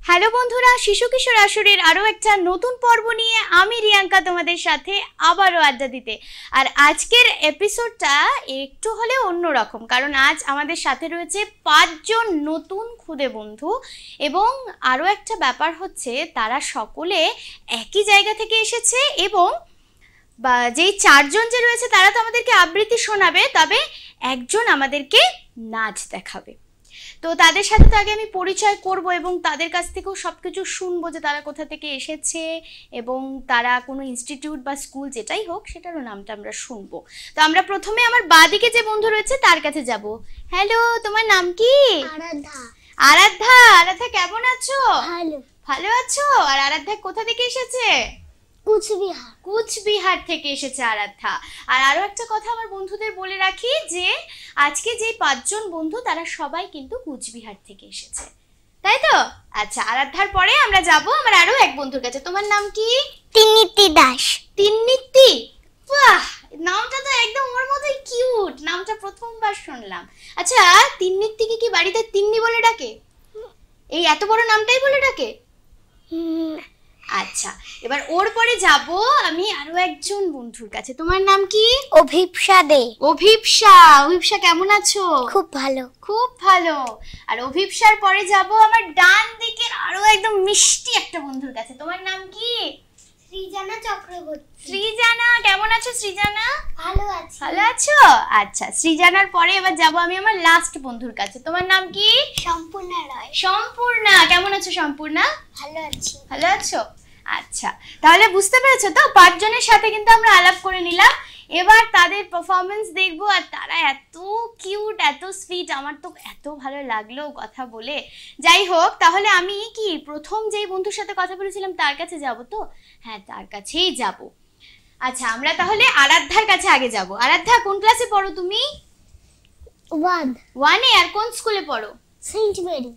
Hello বন্ধুরা, শিশু কিশোর আসরের আরও একটা নতুন পর্ব নিয়ে আমি রিয়াঙ্কা তোমাদের সাথে আবারও আড্ডা দিতে। আর আজকের এপিসোডটা একটু হলেও অন্যরকম, কারণ আজ আমাদের সাথে রয়েছে 5 জন নতুন খুদে বন্ধু। এবং আরও একটা ব্যাপার হচ্ছে, তারা সকলে একই জায়গা থেকে এসেছে এবং যেই 4 জন যে রয়েছে তারা তো আমাদেরকে আবৃত্তি শোনাবে, তবে একজন আমাদেরকে নাচ দেখাবে। তো তাদের সাথে তো আগে আমি পরিচয় করব এবং তাদের কাছ থেকেও সব কিছু শুনবো যে তারা কোথা থেকে এসেছে এবং তারা কোনো ইনস্টিটিউট বা স্কুল যেটাই হোক সেটারও নামটা আমরা শুনবো। তো আমরা প্রথমে আমার বাঁদিকে যে বন্ধু রয়েছে তার কাছে যাব। হ্যালো, তোমার নাম কি? আরাধ্যা। আরাধ্যা, আরাধ্যা কেমন আছো? ভালো। ভালো আছো? আর আরাধ্যা কোথা থেকে এসেছে? কুচবিহার। কুচবিহার থেকে এসেছে আরাধ্যা। আর আরো একটা কথা আমার বন্ধুদের বলে রাখি যে আজকে যে 5 জন বন্ধু তারা সবাই কিন্তু কুচবিহার থেকে এসেছে, তাই তো? আচ্ছা, আরাধ্যার পরে আমরা যাব আমার আরো এক বন্ধুর কাছে। তোমার নাম কি? তিন্নিতি দাস। তিন্নিতি, বাহ, নামটা তো একদম ওর মতোই কিউট। নামটা প্রথমবার শুনলাম। আচ্ছা, তিন্নিতিকে কি বাড়িতে তিন্নি বলে ডাকে? এই এত বড় নামটাই বলে ডাকে? আচ্ছা, এবার ওর পরে যাব আমি আরো একজন বন্ধুর কাছে। তোমার নাম কি? অভিপ্সা দে। অভিপ্সা, অভিপ্সা কেমন আছো? খুব ভালো। খুব ভালো। আর অভিপ্সার পরে যাব আমার ডান দিকের আরো একদম মিষ্টি একটা বন্ধুর কাছে। তোমার নাম কি? সৃজানা চক্রবর্তী। সৃজানা, কেমন আছো সৃজানা? ভালো আছি। ভালো আছো? আচ্ছা, সৃজানার পরে এবার যাব আমি আমার লাস্ট বন্ধুর কাছে। তোমার নাম কি? সম্পূর্ণা রায়। সম্পূর্ণা, কেমন আছো সম্পূর্ণা? ভালো আছি। ভালো আছো? আচ্ছা, তাহলে বুঝতে পেরেছো তো 5 জনের সাথে কিন্তু আমরা আলাপ করে নিলাম। এবার তাদের পারফরমেন্স দেখবো। আর তারা এত কিউট, এত সুইট, আমার তো এত ভালো লাগলো কথা বলে। যাই হোক, তাহলে আমি কি প্রথম যেই বন্ধুর সাথে কথা বলেছিলাম তার কাছে যাব তো? হ্যাঁ, তার কাছেই যাব। আচ্ছা, আমরা তাহলে আরাধ্যার কাছে আগে যাব। আরাধ্যা, কোন ক্লাসে পড়ো তুমি? 1 আর কোন স্কুলে পড়ো? Saint Mary.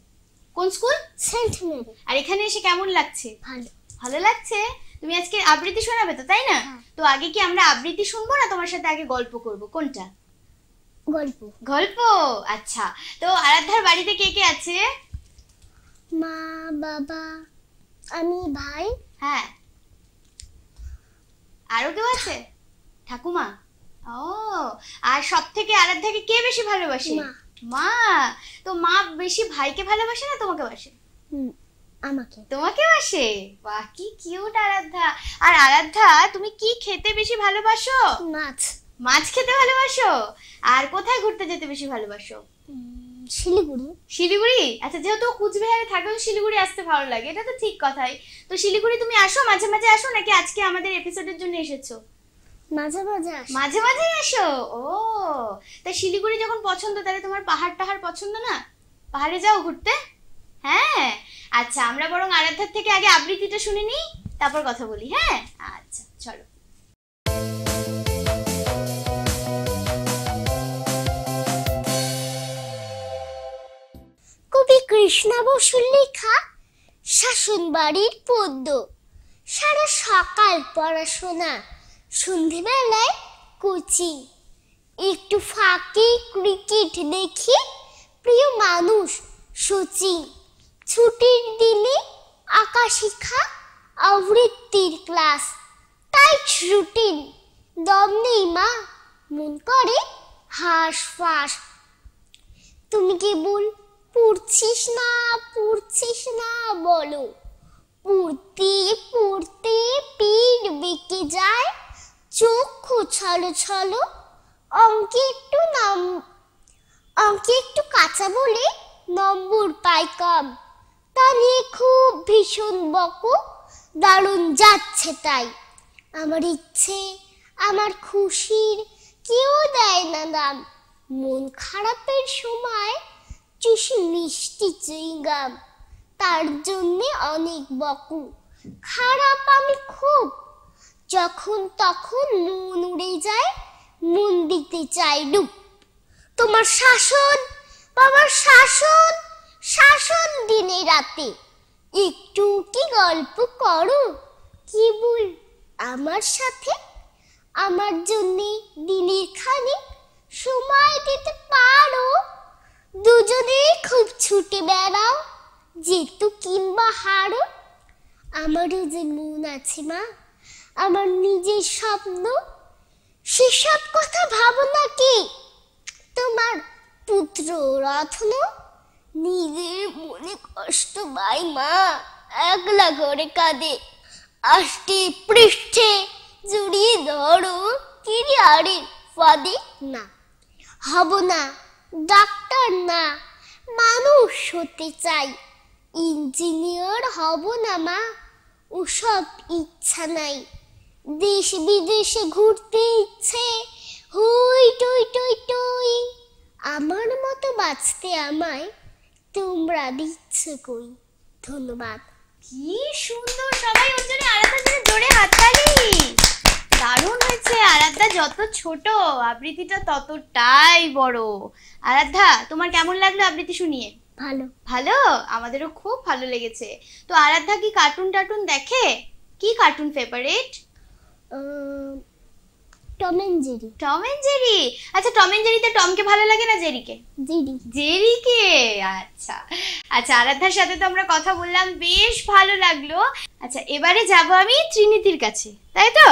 কোন স্কুল? Saint Mary. আর এখানে এসে কেমন লাগছে? ভালো। ভালো লাগছে? তুমি আজকে আবৃত্তি শোনাবে তো, তাই না? তো আগে কি আমরা আবৃত্তি শুনবো না তোমার সাথে আগে গল্প করব? কোনটা? গল্প। গল্প। আচ্ছা, তো আরাধ্যার বাড়িতে কে কে আছে? মা, বাবা, আমি, ভাই। হ্যাঁ, আরো কেউ আছে? ঠাকুমা। ও, আর সব থেকে আরাধ্যাকে কে বেশি ভালোবাসে? মা। মা। তো মা বেশি ভাইকে ভালোবাসে না তোমাকে বাসে? আমাকে। তোমাকে বাসে? বাহ, কি কিউট আরাধ্যা। আর আরাধ্যা, তুমি কি খেতে বেশি ভালোবাসো? মাছ। মাছ খেতে ভালোবাসো? আর কোথায় ঘুরতে যেতে বেশি ভালোবাসো? শিলিগুড়ি। শিলিগুড়ি? আচ্ছা, যেহেতু কুচবিহারে থাকো শিলিগুড়ি আসতে ভালো লাগে, এটা তো ঠিক কথাই। তো শিলিগুড়ি তুমি আসো মাঝে মাঝে আসো, নাকি আজকে আমাদের এপিসোডের জন্য এসেছো? মাঝে মাঝে আসি। মাঝে মাঝে আসো? ও, তা শিলিগুড়ি যখন পছন্দ তাহলে তোমার পাহাড় টাহাড় পছন্দ না? পাহাড়ে যাও ঘুরতে? হ্যাঁ। আচ্ছা, আমরা বরং আরাধ্যার থেকে আগে আবৃত্তিটা শুনে নিই, তারপর কথা বলি। হ্যাঁ, আচ্ছা চলো। কবি কৃষ্ণা বসুর লেখা শাসনবাড়ির পদ্য। সারা সকাল পড়াশোনা, সন্ধেবেলায় কোচিং, একটু ফাঁকে ক্রিকেট দেখি, প্রিয় মানুষ সচিন। ছুটির দিনে আঁকা শেখা, আবৃত্তির ক্লাস, টাইট রুটিন। দম নেই মা, মন করে হাঁসফাঁস। তুমি কেবল পড়ছিস না বলো, পড়তে পড়তে পিঠ বেঁকে যায়, চক্ষু ছলো ছলো। অঙ্কে একটু কাঁচা বলে নম্বর পাই কম। তা নিয়ে খুব ভীষণ বকো, দারুণ যাচ্ছে তাই। আমার ইচ্ছে, আমার খুশির কেউ দেয় না দাম। মন খারাপের সময় চুষি মিষ্টি চুইংগাম। তার জন্যে অনেক বকু, খারাপ আমি খুব। যখন তখন মন উড়ে যায়, মন দিতে চাই ডুব। তোমার শাসন, বাবার শাসন, শাসন দিনে রাতে। একটু কি গল্প করো কেবল আমার সাথে। আমার জন্যে দিনের খানিক সময় দিতে পারো। দুজনে খুব ছুটে বেড়াও, যেতু কিংবা হারও। আমারও যে মন আছে মা, আমার নিজের স্বপ্ন, সেসব কথা ভাবো নাকি তোমার পুত্র রত্ন? নিজের মনে কষ্ট পাই মা, একলা করে কাঁদে। আষ্টে পৃষ্ঠে জড়িয়ে ধরো কিরিয়ারের ফাঁদে। না, হব না ডাক্তার, না মানুষ হতে চাই। ইঞ্জিনিয়ার হব না মা, ওসব ইচ্ছা নাই। দেশ বিদেশে ঘুরতে ইচ্ছে, হই টই টই টই। আমার মতো বাঁচতে আমায় তোমরা দিচ্ছে কই। ধন্যবাদ। কি সুন্দর, সবাই ওর জন্য আরাধ্যার জন্য জোরে হাততালি। দারুণ হয়েছে। আরাধ্যা যত ছোট, আবৃত্তিটা ততটাই বড়। আরাধ্যা, তোমার কেমন লাগলো আবৃত্তি শুনিয়ে? ভালো। ভালো? আমাদেরও খুব ভালো লেগেছে। তো আরাধ্যা কি কার্টুন টার্টুন দেখে? কি cartoon favourite? Tom and Jerry. Tom and Jerry. আচ্ছা, টম এন্ড জেরিতে টমকে ভালো লাগে না জেরিকে? জেরি। জেরিকে। আচ্ছা আচ্ছা, আরাধ্যার সাথে তো আমরা কথা বললাম, বেশ ভালো লাগলো। আচ্ছা, এবারে যাব আমি ত্রিনীতির কাছে, তাই তো?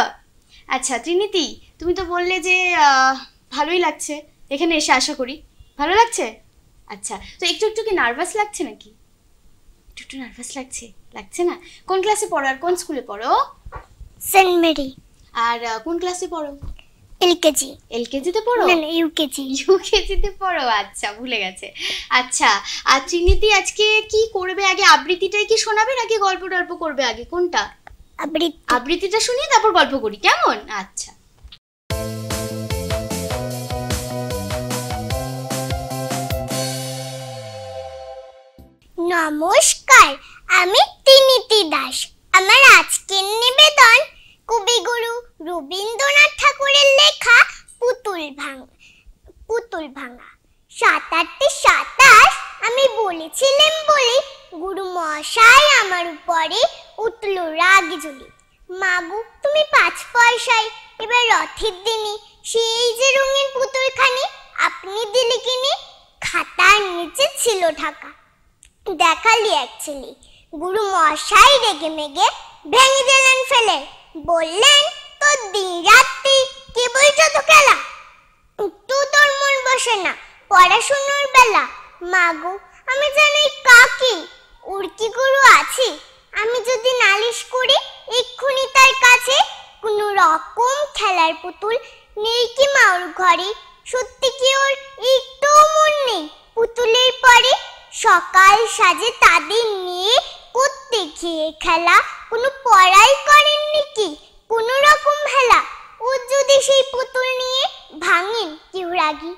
আচ্ছা ত্রিনীতি, তুমি তো বললে যে ভালোই লাগছে এখানে এসে, আশা করি ভালো লাগছে। আচ্ছা, তো একটু একটু কি নার্ভাস লাগছে নাকি? একটু একটু নার্ভাস লাগছে? লাগছে না? কোন ক্লাসে পড়ো আর কোন স্কুলে পড়ো? Saint Mary. আর কোন ক্লাসে পড়ো? এলকেজি। এলকেজিতে পড়ো? না না, ইউকেজি। ইউকেজিতে পড়ো। আচ্ছা, ভুলে গেছে। আচ্ছা, আর ত্রিনীতি আজকে কি করবে? আগে আবৃত্তিটাই কি শোনাবে নাকি গল্প টল্প করবে? আগে কোনটা? আবৃত্তিটা শুনিয়ে তারপর গল্প করি, কেমন? আচ্ছা। নমস্কার, আমি ত্রিনীতি দাস। আমার আজকের নিবেদন কবিগুরু রবীন্দ্রনাথ ঠাকুরের লেখা পুতুল ভাঙা। ৭-৮-২৭ আমি বলেছিলাম বলে গুরু মশাই আমার উপরে উঠল রাগে জ্বলে। মাগু, তুমি ৫ পয়সায় এবার রথের দিনে সেই যে রঙিন পুতুলখানি আপনি দিলে কিনে, খাতার নিচে ছিল ঢাকা। দেখালি এক ছেলে, গুরু মশাই রেগে মেগে ভেঙে দিলেন ফেলে। বললেন, তোর দিন রাত্রি কেবল যত খেলা, একটু তোর মন বসে না পড়াশুনোর বেলা। মাগো, আমি জানি কাকি ওর কি গুরু আছে? আমি যদি নালিশ করি এক্ষুনি তার কাছে, কোনো রকম খেলার পুতুল নেই কি মা ওর ঘরে? সত্যি কি ওর একটু মন নেই পুতুলের পরে? সকাল সাজে তাদের নিয়ে করতে গিয়ে খেলা, কোনো পড়াই করেননি কি কোনো রকম হেলা? ও যদি সেই পুতুল নিয়ে ভাঙেন কেউ রাগি,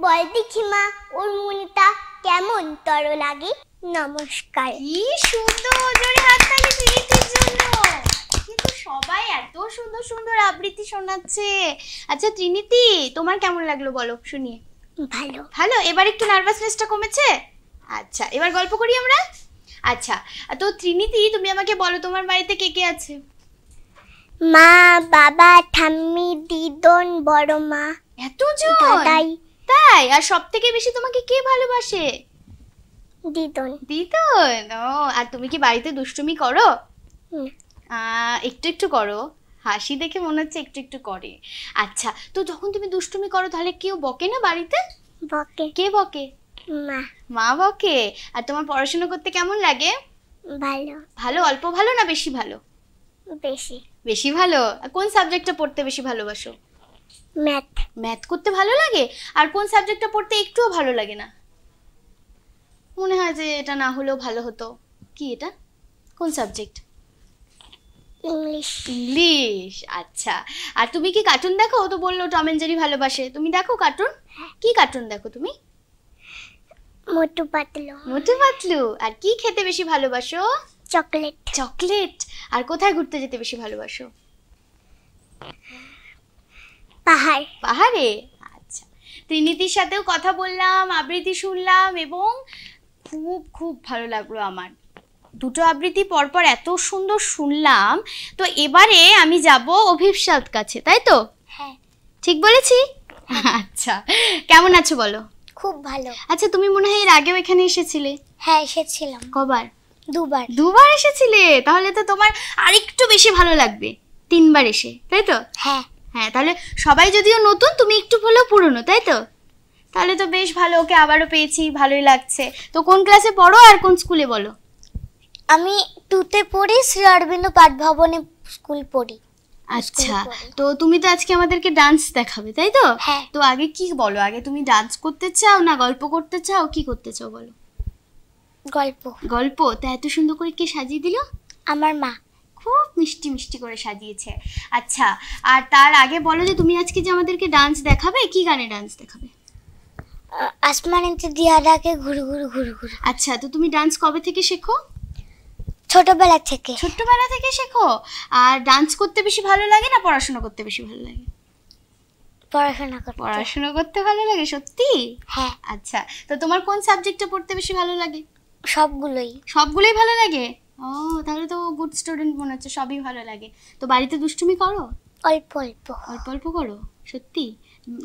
বল দেখি মা ওর মনটা কেমন তর লাগে। নমস্কার। কি সুন্দর, জোরে হাততালি ত্রিনীতির জন্য। কিন্তু সবাই এত সুন্দর সুন্দর আবৃত্তি শোনাচ্ছে। আচ্ছা ত্রিনীতি, তোমার কেমন লাগলো বলো শুনিয়ে? ভালো। ভালো? এবার একটু নার্ভাসনেসটা কমেছে? আচ্ছা, এবার গল্প করি আমরা। আচ্ছা, তো ত্রিনীতি, তুমি আমাকে বলো তোমার বাড়িতে কে কে আছে? মা, বাবা, ঠাম্মি, দিদন, বড় মা। এতজন? দাদাই। তাই? আর সব থেকে বেশি তোমাকে কে ভালোবাসে? দিদন। দিদন। ও, আর তুমি কি বাড়িতে দুষ্টুমি করো? একটু একটু করো, হাসি দেখে মনে হচ্ছে একটু একটু করে। আচ্ছা, তো যখন তুমি দুষ্টুমি করো তাহলে কেউ বকে না বাড়িতে? বকে। কে বকে? মা। মা বকে। আর তোমার পড়াশোনা করতে কেমন লাগে? ভালো। ভালো? অল্প ভালো না বেশি ভালো? বেশি। বেশি ভালো। কোন সাবজেক্টটা পড়তে বেশি ভালোবাসো? ম্যাথ। ম্যাথ করতে ভালো লাগে? আর কোন সাবজেক্টটা পড়তে একটুও ভালো লাগে না? মনে হয় যে এটা না হলেও ভালো হতো। কি এটা? কোন সাবজেক্ট? ইংলিশ। ইংলিশ। আচ্ছা, আর তুমি কি কার্টুন দেখো? ও তো বললো টম এন্ড জেরি ভালোবাসে। তুমি দেখো কার্টুন? কি কার্টুন দেখো তুমি? মোটু পাতলু। মোটু পাতলু। আর কি খেতে বেশি ভালোবাসো? চকলেট। চকলেট। আর কোথায় ঘুরতে যেতে বেশি ভালোবাসো? পাহাড়। পাহাড়ে। আচ্ছা, ত্রিনীতির সাথেও কথা বললাম, আবৃত্তি শুনলাম এবং খুব খুব ভালো লাগলো আমার। দুটো আবৃত্তি পরপর এত সুন্দর শুনলাম। তো এবারে আমি যাব অভিপ্সার কাছে, তাই তো? হ্যাঁ। ঠিক বলেছি? আচ্ছা, কেমন আছো বলো? খুব ভালো। আচ্ছা, তুমি মনে হয় এর আগেও এখানে এসেছিলে? হ্যাঁ, এসেছিলাম। কবার? দুবার। দুবার এসেছিলে? তাহলে তো তোমার আরেকটু বেশি ভালো লাগবে 3বার এসে, তাই তো? হ্যাঁ। হ্যাঁ, তাহলে সবাই যদিও নতুন, তুমি একটু হলেও পুরনো, তাই তো? তাহলে তো বেশ ভালো, ওকে আবারও পেয়েছি, ভালোই লাগছে। তো কোন ক্লাসে পড়ো আর কোন স্কুলে বলো? আমি 2তে পড়ি, শ্রী অরবিন্দ পাঠ ভবনে স্কুল পড়ি। আচ্ছা, তো তুমি তো আজকে আমাদেরকে ডান্স দেখাবে, তাই তো? হ্যাঁ। তো আগে কি বলো, আগে তুমি ডান্স করতে চাও না গল্প করতে চাও, কি করতে চাও বলো? গল্প। গল্প? তা এত সুন্দর করে কে সাজিয়ে দিল? আমার মা। খুব মিষ্টি মিষ্টি করে সাজিয়েছে। আচ্ছা, আর তার আগে বলো যে তুমি আজকে যে আমাদেরকে ডান্স দেখাবে, কি গানে ডান্স দেখাবে? আসমানেতে দিয়া ডাকে ঘুরু ঘুরু ঘুরু ঘুরু। আচ্ছা, তো তুমি ডান্স কবে থেকে শেখো? ছোটবেলা থেকে। ছোট্টবেলা থেকে শেখো? আর ডান্স করতে বেশি ভালো লাগে না পড়াশোনা করতে বেশি ভালো লাগে? পড়াশোনা করতে। পড়াশোনা করতে ভালো লাগে? সত্যি? হ্যাঁ। আচ্ছা, তো তোমার কোন সাবজেক্টটা পড়তে বেশি ভালো লাগে? সবগুলোই। সবগুলোই ভালো লাগে? ও, তাহলে তো গুড স্টুডেন্ট মনে হচ্ছে, সবই ভালো লাগে। তো বাড়িতে দুষ্টুমি করো? অল্প অল্প। অল্প অল্প করো? সত্যি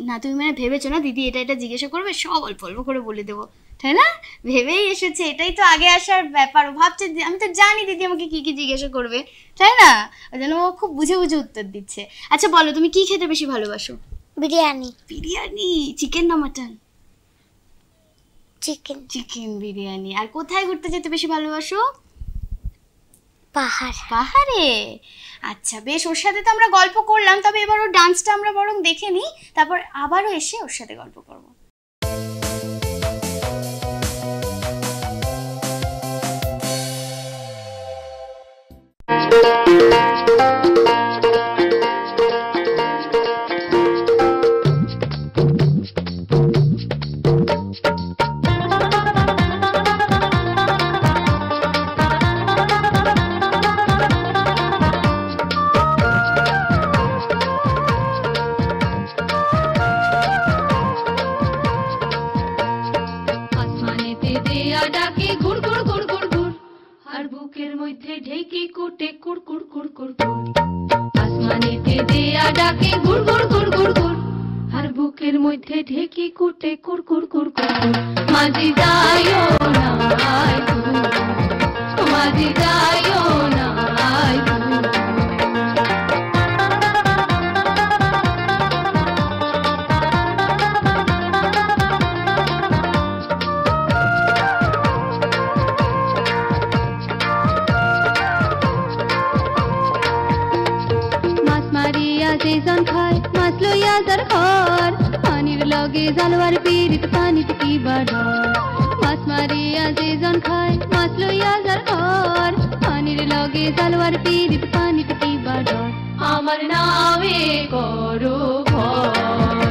না? তুমি মানে ভেবেছো না দিদি এটা এটা জিজ্ঞাসা করবে, সব অল্প অল্প করে বলে দেবো, তাই না? ভেবেই এসেছে, এটাই তো আগে আসার ব্যাপার। ও ভাবছে আমি তো জানি দিদি আমাকে কি কি জিজ্ঞাসা করবে, তাই না? ওই জন্য ও খুব বুঝে বুঝে উত্তর দিচ্ছে। আচ্ছা বলো, তুমি কি খেতে বেশি ভালোবাসো? বিরিয়ানি। বিরিয়ানি? চিকেন না মাটন? চিকেন। চিকেন বিরিয়ানি। আর কোথায় ঘুরতে যেতে বেশি ভালোবাসো? পাহাড়। পাহাড়ে? আচ্ছা বেশ, ওর সাথে তো আমরা গল্প করলাম, তবে এবার ওর ডান্সটা আমরা বরং দেখে নিই, তারপর আবারও এসে ওর সাথে গল্প করব। জালোয়ার পিরিত পানিত কি বাড়ার, মাছ মারিয়া যে জন খায় মাছ লইয়া যার ঘর, পানির লগে জালোয়ার পিরিত পানিত কি বাড়ার। আমার নামে করো ঘর,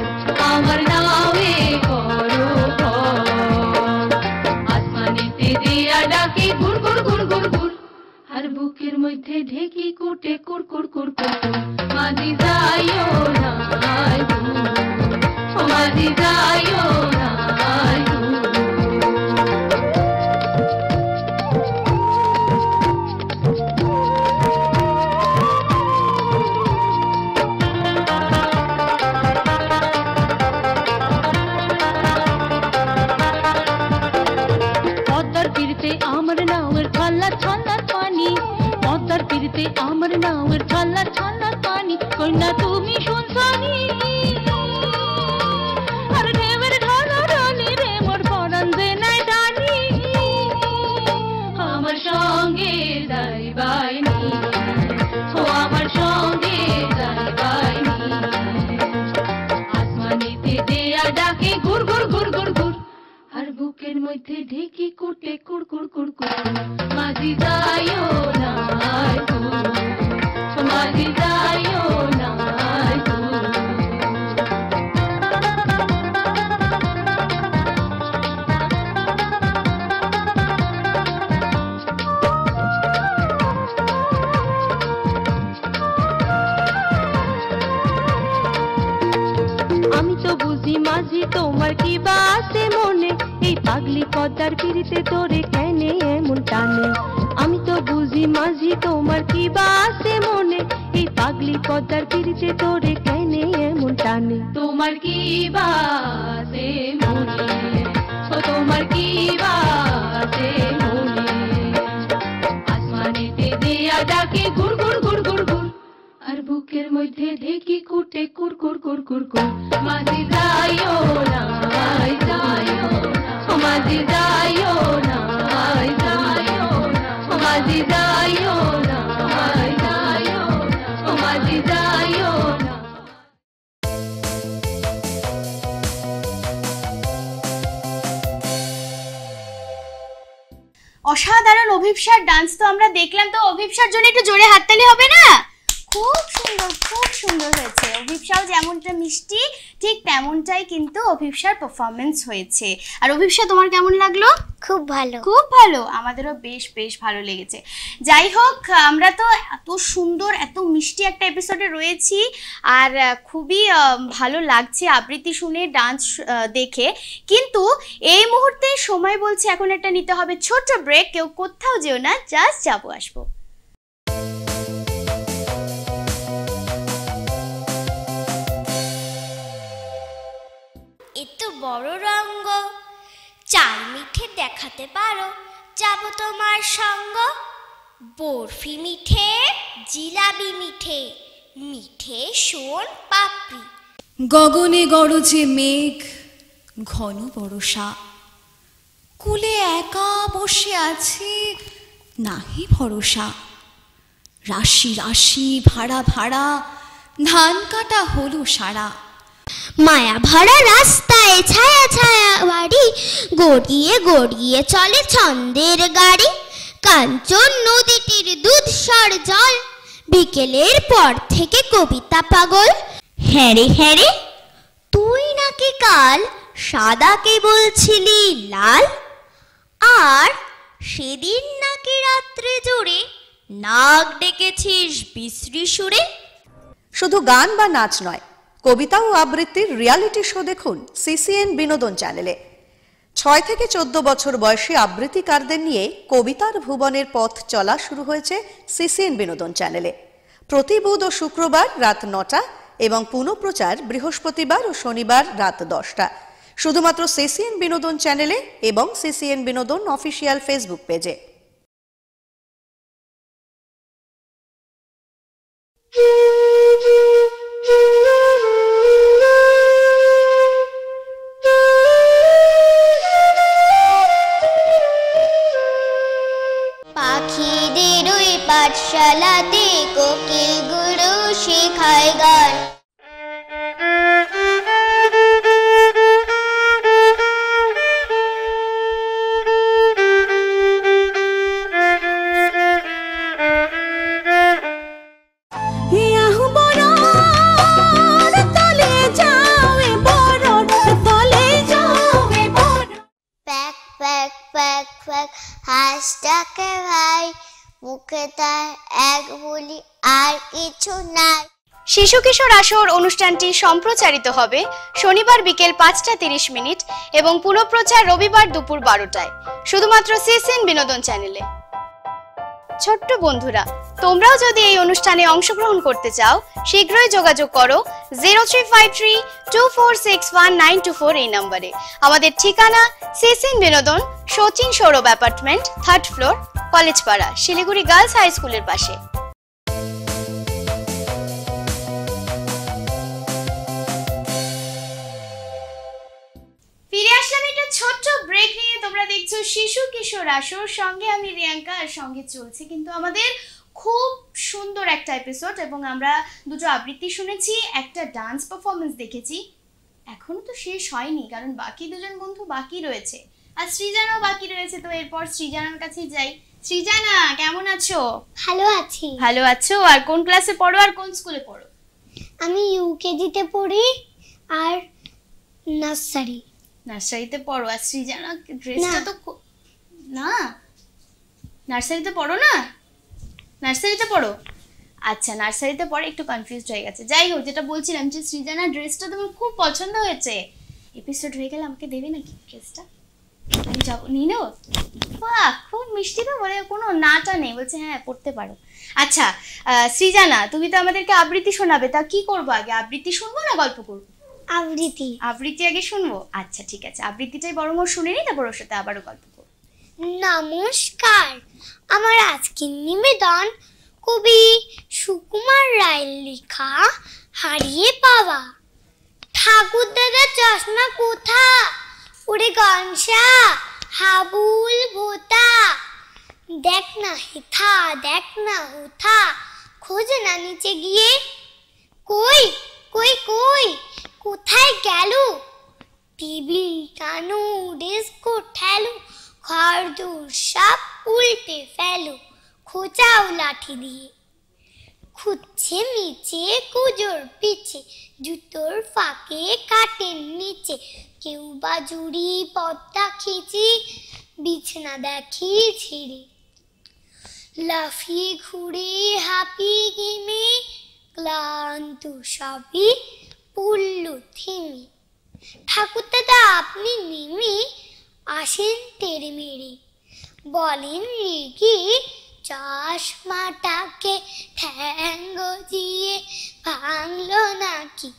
আমার নামে করো ঘর, আসমানেতে দিয়া ডাকে গুড় গুড় গুড় গুড় গুড়, আর বুকের মধ্যে ঢেকি কুটে কুড় কুড় কুড় কুড়, মাঝি যাইও না মাঝি যাইও না। পদ্মার তীরতে আমার নাওয়ের ছল্লার ছল্লার পানি, পদ্মার তীরতে আমার নাওয়ের ছল্লার ছল্লার পানি, কন্যা তুমি শুনছনি আর ঢেউয়ের ঢলঢলি রে মোর পরাণ যে নাই ডানি, আমার সঙ্গে যাইবাইনি ও আমার সঙ্গে যাইবাইনি, আসমানেতে দেয়া ডাকে গুড় গুড় গুড় গুড় গুড়, আর বুকের মধ্যে ঢেকি কুটে কুড় কুড় কুড় কুড়, মাঝি যাইও না মাঝি যাইও না। আমি তো বুঝি মাঝি তোমার কি বাসে মনে, এই পাগলি পদ্মার পিড়িতে তোরে কেনে এমন টানে, আমি তো বুঝি মাঝি তোমার কি বাসে মনে, এই পাগলি পদ্মার পিড়িতে তোরে কেনে এমন টানে। টানে তোমার কি বাসে মনে ও তোমার কি বাসে মনে আসমানেতে দেয়া ডাকে গুড় গুড় গুড় গুড় গুড় আর বুকের মধ্যে ঢেকি কুটে কুড় কুড় কুড় কুড় কুড় মাঝি যাইও না যাইও ও মাঝি যাইও না যাইও ও মাঝি যাইও না যাইও ও মাঝি যাইও না। অসাধারণ অভিপ্সার ডান্স তো আমরা দেখলাম, তো অভিপ্সার জন্য একটু জোরে হাততালি হবে না? খুব সুন্দর হয়েছে। অভিপ্সাও যেমনটা মিষ্টি ঠিক তেমনটাই কিন্তু অভিপ্সার পারফরমেন্স হয়েছে। আর অভিপ্সা তোমার কেমন লাগলো? খুব ভালো, খুব ভালো, আমাদেরও বেশ ভালো লেগেছে। যাই হোক, আমরা তো এত সুন্দর এত মিষ্টি একটা এপিসোডে রয়েছি আর খুবই ভালো লাগছে আবৃত্তি শুনে, ডান্স দেখে। কিন্তু এই মুহূর্তে সময় বলছে এখন একটা নিতে হবে ছোট্ট ব্রেক। কেউ কোথাও যেও না, জাস্ট যাবো আসবো। এত বড় রঙ্গ চাল মিঠে দেখাতে পারো, যাব তোমার সঙ্গ। বরফি মিঠে, জিলাবি মিঠে, মিঠে সোন পাপড়ি। গগনে গরজে মেঘ, ঘন বর্ষা, কুলে একা বসে আছে নাহি ভরসা। রাশি রাশি ভাড়া ভাড়া, ধান কাটা হলো সারা। মায়া ভরা রাস্তায় ছায়া ছায়া বাড়ি, গড়িয়ে গড়িয়ে চলে ছন্দের গাড়ি। কাঞ্চন নদীটির দুধসর জল, বিকেলের পর থেকে কবিতা পাগল। হ্যাঁ রে তুই নাকি কাল সাদাকে বলছিলি লাল, আর সেদিন নাকি রাত্রে জুড়ে নাক ডেকেছিস বিশ্রী সুরে। শুধু গান বা নাচ নয়, কবিতা ও আবৃত্তির রিয়ালিটি শো দেখুন সিসিএন বিনোদন চ্যানেলে। 6 থেকে 14 বছর বয়সী আবৃত্তিকারদের নিয়ে কবিতার ভুবনের পথ চলা শুরু হয়েছে সিসিএন বিনোদন চ্যানেলে। প্রতি বুধ ও শুক্রবার রাত 9টা এবং পুনঃপ্রচার বৃহস্পতিবার ও শনিবার রাত 10টা, শুধুমাত্র সিসিএন বিনোদন চ্যানেলে এবং সিসিএন বিনোদন অফিসিয়াল ফেসবুক পেজে। পাখিদের ওই পাঠশালাতে কোকিল গুরু শেখায় গান। হাঁসটাকে ভাই, মুখে তার এক বলি আর কিছু নাই। শিশু কিশোর আসর অনুষ্ঠানটি সম্প্রচারিত হবে শনিবার বিকেল 5:30 এবং পুনঃপ্রচার রবিবার দুপুর 12টায়, শুধুমাত্র সিসিএন বিনোদন চ্যানেলে। ছোট্ট বন্ধুরা, তোমরাও যদি এই অনুষ্ঠানে অংশগ্রহণ করতে চাও শীঘ্রই যোগাযোগ করো 0353246194 এই নম্বরে। আমাদের ঠিকানা CCN Binodon, Sachin Sourav apartment, 3rd floor, কলেজপাড়া, শিলিগুড়ি গার্লস হাই স্কুলের পাশে। ফিরে আসলাম একটা ছোট্ট ব্রেক নিয়ে। তোমরা দেখছো শিশু কিশোর আসর, সঙ্গে আমি রিয়াঙ্কা, আর সঙ্গে চলছে কিন্তু আমাদের খুব সুন্দর একটা এপিসোড এবং আমরা দুটো আবৃত্তি শুনেছি, একটা ডান্স পারফরমেন্স দেখেছি। এখনো তো শেষ হয়নি কারণ বাকি দুজন বন্ধু বাকি রয়েছে আর সৃজানাও বাকি রয়েছে। তো এরপর সৃজানার কাছেই যাই। সৃজানা, কেমন আছো? ভালো আছি। ভালো আছো? আর কোন ক্লাসে পড়ো আর কোন স্কুলে পড়ো? আমি ইউকেজিতে পড়ি আর নার্সারিতে পড়ো। আর সৃজানা ড্রেসটা তো না, নার্সারিতে পড়ো না? নার্সারিতে পড়ো, আচ্ছা নার্সারিতে পড়ে, একটু কনফিউজড হয়ে গেছে। যাই হোক, যেটা বলছিলাম যে সৃজানা ড্রেসটা তোমার খুব পছন্দ হয়েছে। এপিসোড হয়ে গেলে আমাকে দেবে নাকি ড্রেসটা? আমি যাবো, নিয়ে নেবো। বাহ, খুব মিষ্টি তো, বলে কোনো নাটা নেই, বলছে হ্যাঁ পড়তে পারো। আচ্ছা সৃজানা, তুমি তো আমাদেরকে আবৃত্তি শোনাবে, তা কি করবো আগে, আবৃত্তি শুনবো না গল্প করবো? আবৃত্তি। আবৃত্তি আগে শুনবো, আচ্ছা ঠিক আছে, আবৃত্তিটাই বরং ওর শুনে নি, তারপর ওর সাথে আবারও গল্প করবো। নমস্কার, আমার আজকের নিবেদন কবি সুকুমার রায়ের লেখা হারিয়ে পাওয়া। ঠাকুর দাদা চশমা কোথা, ওরে গনসা হাবুল ভোতা, দেখ না হেথা দেখ না হোথা, খোঁজ না নিচে গিয়ে, কই কই কই কোথায় গেল, টেবিল টানো ডেস্ক ঠেলো, ঘর দূর সব উল্টে ফেলো, খোঁচাও লাঠি দিয়ে, খুঁজছে নিচে কুজোর পিছে, জুতোর ফাঁকে কাটের নিচে, কেউ বা জুড়ি পদ্মা খিচি, বিছনা দেখি ছিঁড়ে, লাফিয়ে ঘুরে হাঁপিয়ে গেমে, ক্লান্ত সবই পড়ল থেমে, ঠাকুর দাদা আপনি নেমে আসেন তেড়ে মেরে, বলেন রেগে চশমাটাকে ঠ্যাং গজিয়ে ভাঙলো নাকি,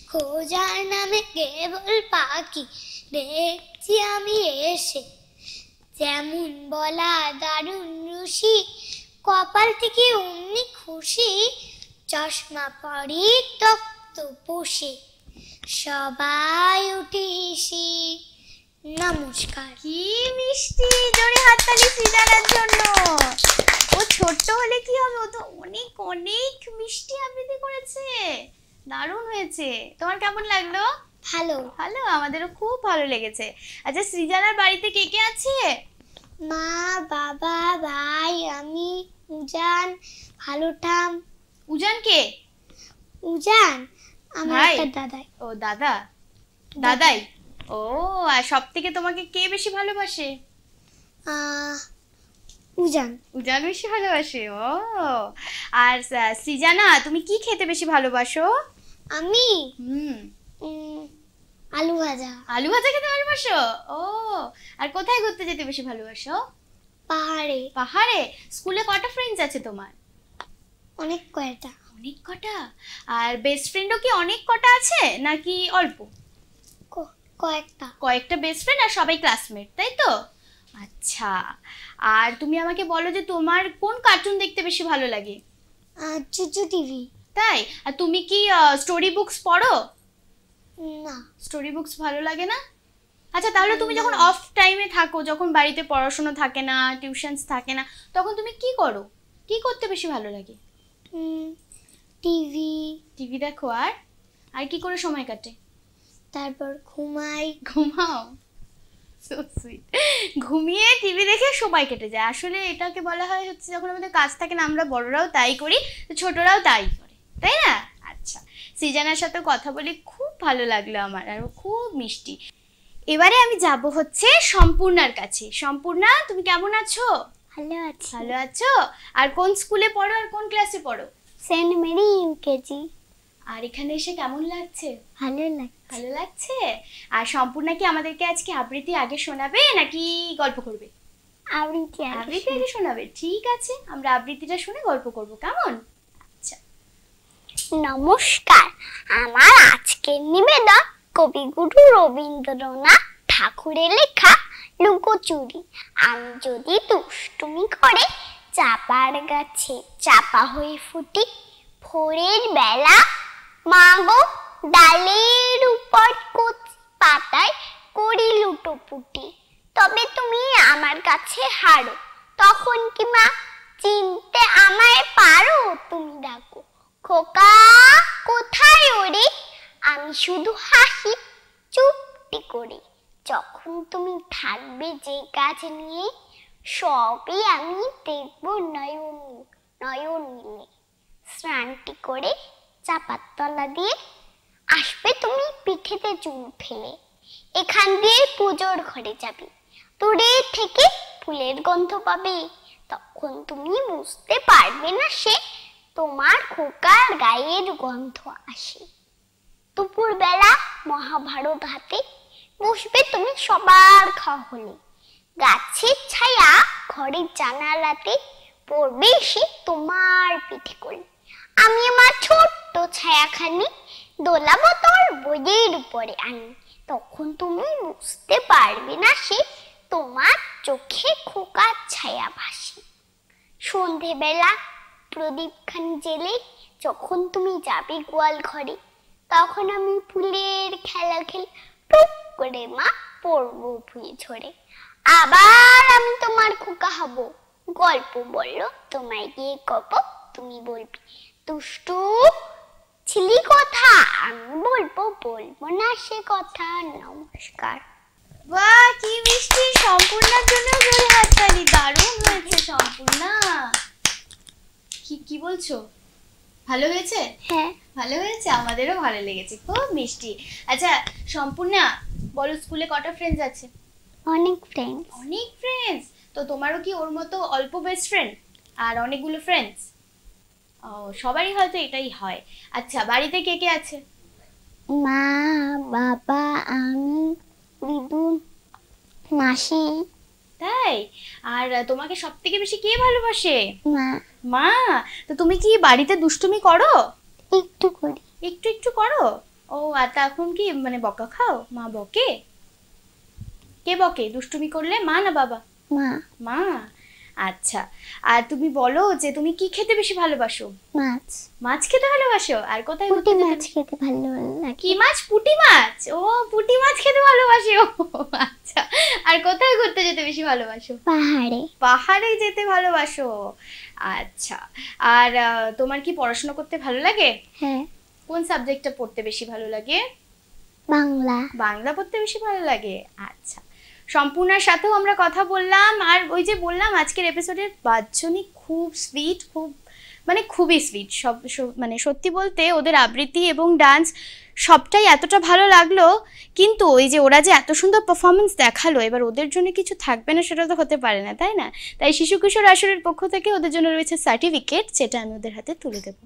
খোঁজার নামে কেবল পাখি দেখছি আমি এসে, যেমন বলা দারুণ রুশি, কপাল থেকে অমনি খুশি, চশমা পরে তক্ত বসে, সবাই উঠে এসে। নমস্কার। কি মিষ্টি, জোরে হাততালি সৃজানার জন্য। ও ছোট্ট হলে কি হবে, ও তো অনেক অনেক মিষ্টি আবৃত্তি করেছে, দারুণ হয়েছে। তোমার কেমন লাগলো? ভালো। ভালো, আমাদেরও খুব ভালো লেগেছে। আচ্ছা সৃজানার বাড়িতে কে কে আছে? মা, বাবা, ভাই, আমি, উজান, ভালো ঠাম। উজান কে? উজান আমার ভাই? একটা দাদাই। ও দাদা, দাদাই। ও, আর সব থেকে তোমাকে কে বেশি ভালোবাসে? উজান। উজান বেশি ভালোবাসে। ও, আর সৃজানা তুমি কি খেতে বেশি ভালোবাসো? আমি হুম, আলু ভাজা। আলু ভাজা খেতে ভালোবাসো? ও, আর কোথায় ঘুরতে যেতে বেশি ভালোবাসো? পাহাড়ে। পাহাড়ে। স্কুলে কটা ফ্রেন্ডস আছে তোমার? অনেক কয়টা। অনেক কটা। আর বেস্ট ফ্রেন্ডও কি অনেক কটা আছে নাকি অল্প? কয়েকটা। কয়েকটা বেস্ট ফ্রেন্ড আর সবাই ক্লাসমেট, তাই তো? আচ্ছা, আর তুমি আমাকে বলো যে তোমার কোন কার্টুন দেখতে বেশি ভালো লাগে? চুচু টিভি। তাই? আর তুমি কি স্টোরি বুকস পড়ো? না। স্টোরি বুকস ভালো লাগে না? আচ্ছা তাহলে তুমি যখন অফ টাইমে থাকো, যখন বাড়িতে পড়াশোনা থাকে না, টিউশনস থাকে না, তখন তুমি কি করো? কি করতে বেশি ভালো লাগে? টিভি। টিভি দেখো, আর আর কি করে সময় কাটে? তারপর ঘুমাই। ঘুমাও? So sweet. ঘুমিয়ে টিভি দেখে সময় কেটে যায়। আসলে এটাকে বলা হয় হচ্ছে যখন আমাদের কাজ থাকে না, আমরা বড়রাও তাই করি, তো ছোটরাও তাই করে, তাই না? আচ্ছা, সৃজানার সাথে কথা বলে খুব ভালো লাগলো আমার, আর ও খুব মিষ্টি। এবারে আমি যাব হচ্ছে সম্পূর্ণার কাছে। সম্পূর্ণা, তুমি কেমন আছো? ভালো আছি। ভালো আছো? আর কোন স্কুলে পড়ো আর কোন ক্লাসে পড়ো? Saint Mary UKG. আর এখানে এসে কেমন লাগছে? ভালো লাগে। ভালো লাগছে। আর সম্পূর্ণা কি আমাদেরকে আজকে আবৃত্তি আগে শোনাবে নাকি গল্প করবে? আবৃত্তি আগে শোনাবে। ঠিক আছে, আমরা আবৃত্তিটা শুনে গল্প করব, কেমন? আচ্ছা। নমস্কার, আমার আজকের নিবেদন কবিগুরু রবীন্দ্রনাথ ঠাকুরের লেখা লুকোচুরি। আমি যদি দুষ্টুমি করে চাপার গাছে চাপা হয়ে ফুটি, ভোরের বেলা মা গো ডালের উপর কচি পাতায় করি লুটোপুটি, তবে তুমি আমার কাছে হারো, তখন কি মা চিনতে আমায় পারো? তুমি ডাকো খোকা কোথায় ওরে, আমি শুধু হাসি চুপটি করে, যখন তুমি থাকবে যে কাজ নিয়ে, সবই আমি দেখব নয়ন নয়ন মিলে। স্নানটি করে চাপার তলা দিয়ে আসবে তুমি পিঠেতে চুল ফেলে, এখান দিয়ে পুজোর ঘরে যাবে, দূরে থেকে ফুলের গন্ধ পাবে, তখন তুমি বুঝতে পারবে না সে তোমার খোকার গায়ের গন্ধ আসে। দুপুর বেলা মহাভারত হাতে বসবে তুমি সবার খাওয়া হলে, গাছের ছায়া ঘরের জানালাতে পড়বে এসে তোমার পিঠে কোলে। আমি আমার ছোট্ট ছায়াখানি দোলাবো তোর বইয়ের উপরে আনি। তখন তুমি বুঝতে পারবে না সে তোমার চোখে খোকার ছায়া ভাসে। সন্ধেবেলা প্রদীপখানি জেলে যখন তুমি যাবে গোয়াল ঘরে, তখন আমি ফুলের খেলা খেলে টুক করে মা পড়বো ভুঁয়ে ঝরে। আবার আমি তোমার খোকা হব, গল্প বললো তোমায় গিয়ে কব, তুমি বলবি দুষ্টু ছিলি কথা, আমি বলবো না সে কথা। নমস্কার। বাহ, কি মিষ্টি! সম্পূর্ণার জন্য জোরে হাততালি। দারুণ হয়েছে সম্পূর্ণা। কি বলছো? ভালো হয়েছে? হ্যাঁ, ভালো হয়েছে, আমাদেরও ভালো লেগেছে, খুব মিষ্টি। আচ্ছা সম্পূর্ণা, বলো স্কুলে কটা ফ্রেন্ডস আছে? অনেক ফ্রেন্ডস। অনেক ফ্রেন্ডস। তো তোমারও কি ওর মতো অল্প বেস্ট ফ্রেন্ড আর অনেকগুলো ফ্রেন্ডস? ও, সবারই হয়তো এটাই হয়। আচ্ছা, বাড়িতে কে কে আছে? মা, বাবা, আমি, দিদুন, মাসি। তাই? আর তোমাকে সব থেকে বেশি কে ভালোবাসে? মা। মা। তো তুমি কি বাড়িতে দুষ্টুমি করো? একটু করি। একটু করো? ও, আর তখন কি মানে বকা খাও? মা বকে? কে বকে দুষ্টুমি করলে, মা না বাবা? মা। মা। আচ্ছা, আর তুমি বলো যে তুমি কি খেতে বেশি ভালোবাসো? মাছ। মাছ খেতে ভালোবাসো? আর কোথায় ঘুরতে পুঁটি যেতে? মাছ খেতে ভালো লাগে। কি মাছ? পুঁটি মাছ। ও, পুঁটি মাছ খেতে ভালোবাসো। আচ্ছা, আর কোথায় ঘুরতে যেতে বেশি ভালোবাসো? পাহাড়ে। পাহাড়ে যেতে ভালোবাসো। আচ্ছা, আর তোমার কি পড়াশোনা করতে ভালো লাগে? হ্যাঁ। কোন সাবজেক্টটা পড়তে বেশি ভালো লাগে? বাংলা। বাংলা পড়তে বেশি ভালো লাগে। আচ্ছা, সম্পূর্ণার সাথেও আমরা কথা বললাম। আর ওই যে বললাম আজকের এপিসোডের বাচ্চনি খুব সুইট, খুবই সুইট। মানে সত্যি বলতে ওদের আবৃত্তি এবং ডান্স সবটাই এতটা ভালো লাগলো। কিন্তু ওই যে ওরা যে এত সুন্দর পারফরমেন্স দেখালো, এবার ওদের জন্য কিছু থাকবে না সেটা তো হতে পারে না, তাই না? তাই শিশু কিশোর আসরের পক্ষ থেকে ওদের জন্য রয়েছে সার্টিফিকেট, যেটা আমি ওদের হাতে তুলে দেবো।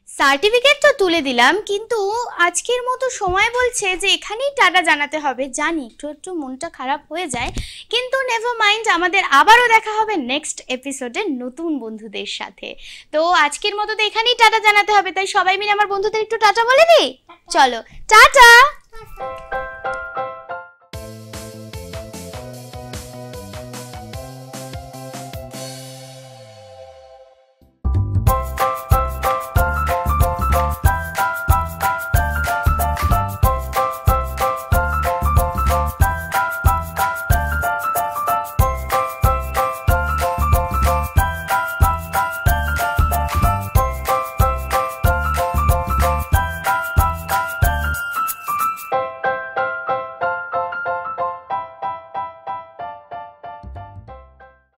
সার্টিফিকেট তো তুলে দিলাম, কিন্তু আজকের মতো সময় বলছে যে এখানেই টাটা জানাতে হবে। জানি একটু মনটা খারাপ হয়ে যায়, কিন্তু নেভার মাইন্ড, আমাদের আবারও দেখা হবে নেক্সট এপিসোডে নতুন বন্ধুদের সাথে। তো আজকের মতো তো এখানেই টাটা জানাতে হবে, তাই সবাই মিলে আমার বন্ধুদের একটু টাটা বলে দিই। চলো, টাটা।